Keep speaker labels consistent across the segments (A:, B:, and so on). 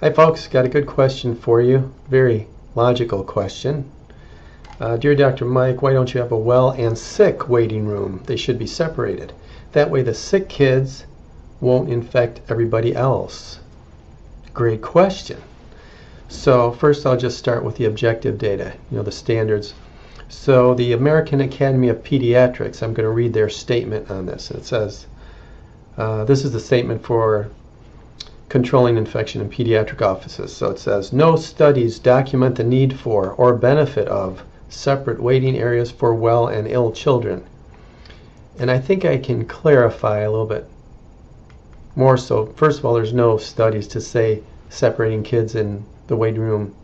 A: Hi folks, got a good question for you. Very logical question. Dear Dr. Mike, why don't you have a well and sick waiting room? They should be separated. That way the sick kids won't infect everybody else. Great question. So first I'll just start with the objective data, the standards. So the American Academy of Pediatrics, I'm going to read their statement on this. It says, this is the statement for controlling infection in pediatric offices. So it says, no studies document the need for or benefit of separate waiting areas for well and ill children. And I think I can clarify a little bit more. So first of all, there's no studies to say separating kids in the waiting room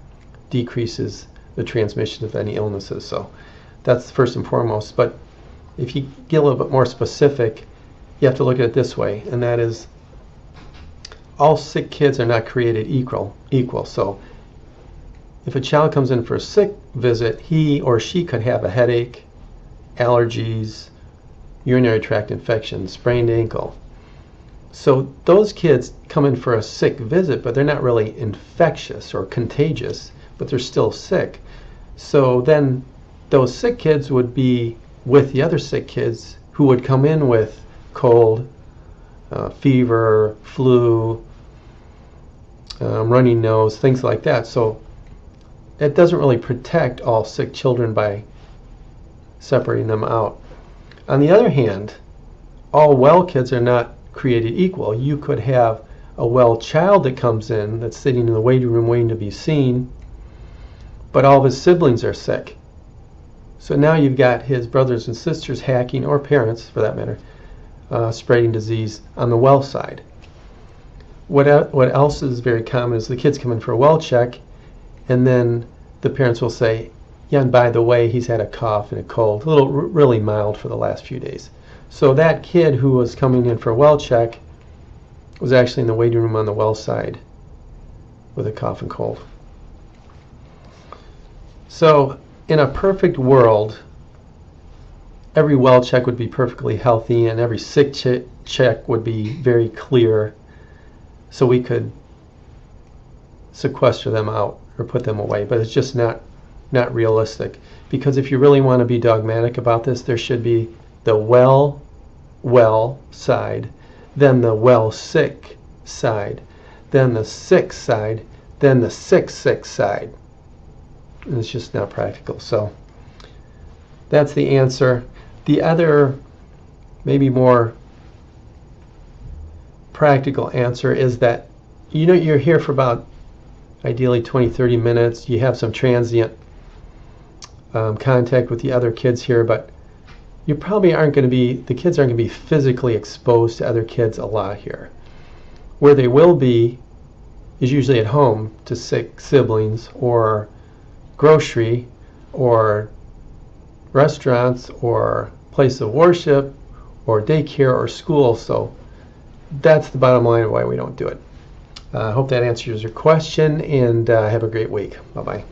A: decreases the transmission of any illnesses. So that's first and foremost. But if you get a little bit more specific, you have to look at it this way, and that is all sick kids are not created equal. So if a child comes in for a sick visit, he or she could have a headache, allergies, urinary tract infection, sprained ankle. So those kids come in for a sick visit, but they're not really infectious or contagious, but they're still sick. So then those sick kids would be with the other sick kids who would come in with cold, fever, flu, runny nose, things like that. So it doesn't really protect all sick children by separating them out. On the other hand, all well kids are not created equal. You could have a well child that comes in that's sitting in the waiting room waiting to be seen, but all of his siblings are sick. So now you've got his brothers and sisters hacking, or parents for that matter, spreading disease on the well side. What else is very common is the kids come in for a well check, and then the parents will say, yeah, and by the way, he's had a cough and a cold, really mild for the last few days. So that kid who was coming in for a well check was actually in the waiting room on the well side with a cough and cold. So in a perfect world, every well check would be perfectly healthy and every sick check would be very clear, so we could sequester them out or put them away. But it's just not realistic, because if you really want to be dogmatic about this, there should be the well side, then the well sick side, then the sick side, then the sick side. And it's just not practical. So that's the answer. The other, maybe more practical answer is that you're here for about ideally 20-30 minutes. You have some transient contact with the other kids here, but you probably aren't going to be, the kids aren't going to be physically exposed to other kids a lot here. Where they will be is usually at home to sick siblings, or grocery, or restaurants, or place of worship, or daycare, or school. So that's the bottom line of why we don't do it. I hope that answers your question, and have a great week. Bye-bye.